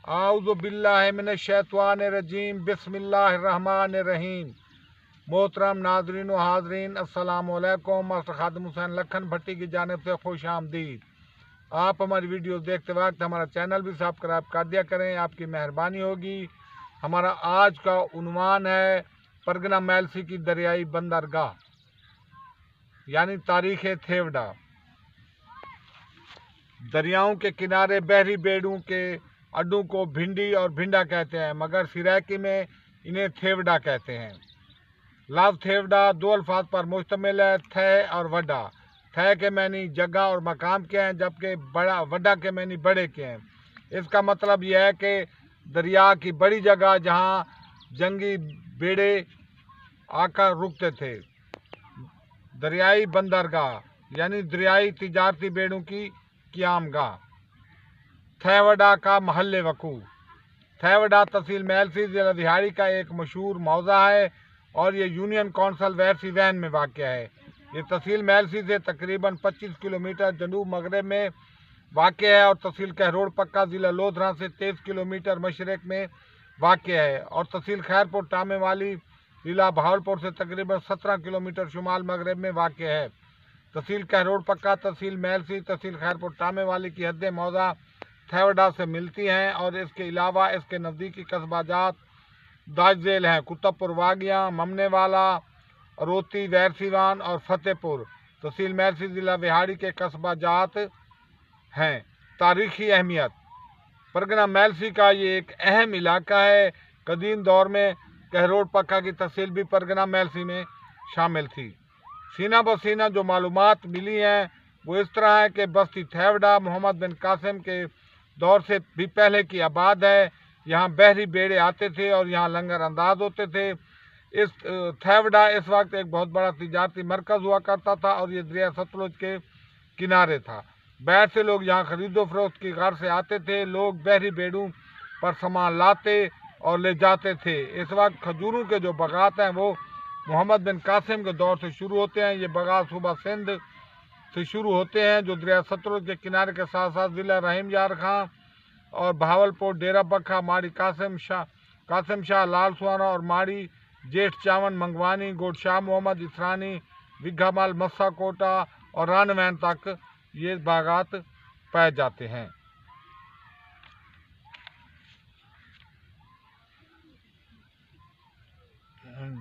आऊज़ु बिल्लाहि मिनश्शैतानिर्रजीम बिस्मिल्लाहिर्रहमानिर्रहीम। मोहतरम नाज़रीन व हाज़रीन, अस्सलाम वालेकुम। मास्टर खादिम हुसैन लखन भट्टी की जानिब से खुश आमदीद। आप हमारी वीडियो देखते वक्त हमारा चैनल भी सब्सक्राइब कर दिया करें, आपकी मेहरबानी होगी। हमारा आज का उन्वान है परगना मैलसी की दरियाई बंदरगाह यानी तारीख़ थेवड़ा। दरियाओं के किनारे बहरी बेड़ों के अड्डों को भिंडी और भिंडा कहते हैं, मगर सिरैकी में इन्हें थेवड़ा कहते हैं। लफ्ज़ थेवड़ा दो अल्फाज पर मुश्तमिल है, थे और वड्डा। थे के मैनी जगह और मकाम के हैं, जबकि वड्डा के मैनी बड़े के हैं। इसका मतलब यह है कि दरिया की बड़ी जगह जहाँ जंगी बेड़े आकर रुकते थे। दरियाई बंदरगाह यानी दरियाई तिजारती बेड़ों की क़यामगाह। थेवड़ा का महल वकू। थेवड़ा तहसील मैलसी ज़िला दिहाड़ी का एक मशहूर मौज़ा है और ये यूनियन कौंसल वैसी वैन में वाक़या है। ये तहसील मैलसी से तकरीबन 25 किलोमीटर जनूब मगरब में वाक़या है और तहसील कहरोड़ पक्का ज़िला लोधरा से 23 किलोमीटर मशरक़ में वाक़या है और तहसील खैरपुर टामे वाली ज़िला बहावलपुर से तकरीबन 17 किलोमीटर शुमाल मगरब में वाक़या है। तहसील कहरोड़ पक्का, तहसील मैलसी, तहसील खैरपुर टामे वाली की हद मौज़ा थेवड़ा से मिलती हैं और इसके अलावा इसके नज़दीकी कस्बाजात दाजझेल हैं: कुतुबपुर वागियाँ, ममने वाला, अरोती, वैरसीवान और फतेहपुर। तहसील मैलसी ज़िला विहाड़ी के कस्बाजात हैं। तारीख़ी अहमियत। परगना मैलसी का ये एक अहम इलाका है। कदीम दौर में कहरोड़ पक्का की तहसील भी परगना मैलसी में शामिल थी। सीना बसीना जो मालूमात मिली हैं वो इस तरह है कि बस्ती थेवड़ा मोहम्मद बिन कासिम के दौर से भी पहले की आबाद है। यहाँ बहरी बेड़े आते थे और यहाँ लंगर अंदाज होते थे। इस थेवड़ा इस वक्त एक बहुत बड़ा तिजारती मरकज़ हुआ करता था और ये दरिया सतलुज के किनारे था। बैर से लोग यहाँ खरीदो फरोख्त की गर्ज से आते थे। लोग बहरी बेड़ों पर सामान लाते और ले जाते थे। इस वक्त खजूरों के जो बागात हैं वो मोहम्मद बिन कासिम के दौर से शुरू होते हैं। ये बागात सूबा सिंध से शुरू होते हैं जो दरिया सतलुज के किनारे के साथ साथ ज़िला रहीम यार खां और बहावलपुर, डेरा बखा, माड़ी कासिम शाह, लाल सुहाना और माड़ी जेठ चावन, मंगवानी, गोड शाह मोहम्मद, इसरानी, विघामाल, मस्सा कोटा और रानवैन तक ये बागात पाए जाते हैं।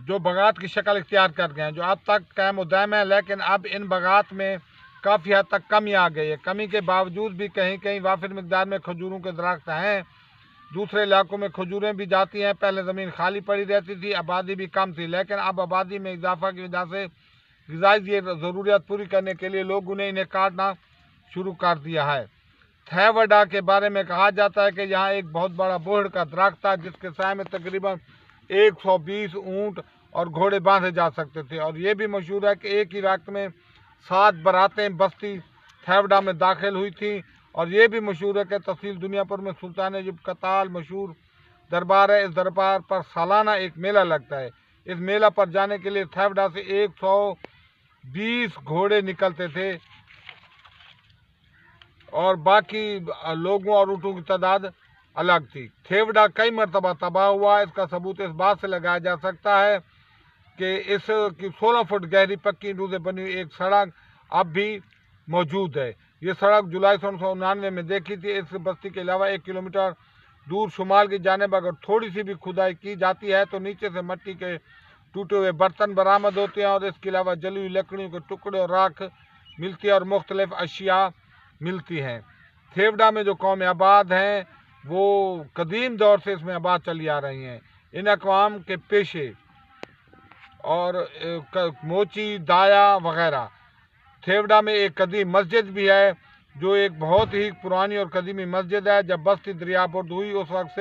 जो बागात की शक्ल इख्तियार कर गए हैं, जो अब तक कायम उदायम है, लेकिन अब इन बागात में काफ़ी हद तक कमी आ गई है। कमी के बावजूद भी कहीं कहीं वाफिर मिकदार में खजूरों के दरख्त हैं। दूसरे इलाकों में खजूरें भी जाती हैं। पहले ज़मीन खाली पड़ी रहती थी, आबादी भी कम थी, लेकिन अब आबादी में इजाफा की वजह से ग़िज़ाई ज़रूरियात पूरी करने के लिए लोगों ने इन्हें काटना शुरू कर दिया है। थेवड़ा के बारे में कहा जाता है कि यहाँ एक बहुत बड़ा बोहड़ का दरख्त था जिसके साए में तकरीबन 120 ऊँट और घोड़े बांधे जा सकते थे। और ये भी मशहूर है कि एक ही वक्त में 7 बारातें बस्ती थेवड़ा में दाखिल हुई थी। और ये भी मशहूर है कि तहसील दुनियापुर में सुल्तान अयूब कताल मशहूर दरबार है। इस दरबार पर सालाना एक मेला लगता है। इस मेला पर जाने के लिए थेवड़ा से 120 घोड़े निकलते थे और बाकी लोगों और ऊँटों की तादाद अलग थी। थेवड़ा कई मरतबा तबाह हुआ। इसका सबूत इस बात से लगाया जा सकता है कि इस की 16 फुट गहरी पक्की ईंटों से बनी हुई एक सड़क अब भी मौजूद है। ये सड़क जुलाई 1999 में देखी थी। इस बस्ती के अलावा 1 किलोमीटर दूर शुमाल की जानिब अगर थोड़ी सी भी खुदाई की जाती है तो नीचे से मिट्टी के टूटे हुए बर्तन बरामद होते हैं और इसके अलावा जली हुई लकड़ियों के टुकड़े और राख मिलती है और मुख्तलिफ अशिया मिलती हैं। थेवड़ा में जो कौम आबाद हैं वो कदीम दौर से इसमें आबाद चली आ रही हैं। इन अक़वाम के पेशे और मोची, दाया वगैरह। थेवड़ा में एक कदीम मस्जिद भी है जो एक बहुत ही पुरानी और कदीमी मस्जिद है। जब बस्ती दरियाबुर्द हुई उस वक्त से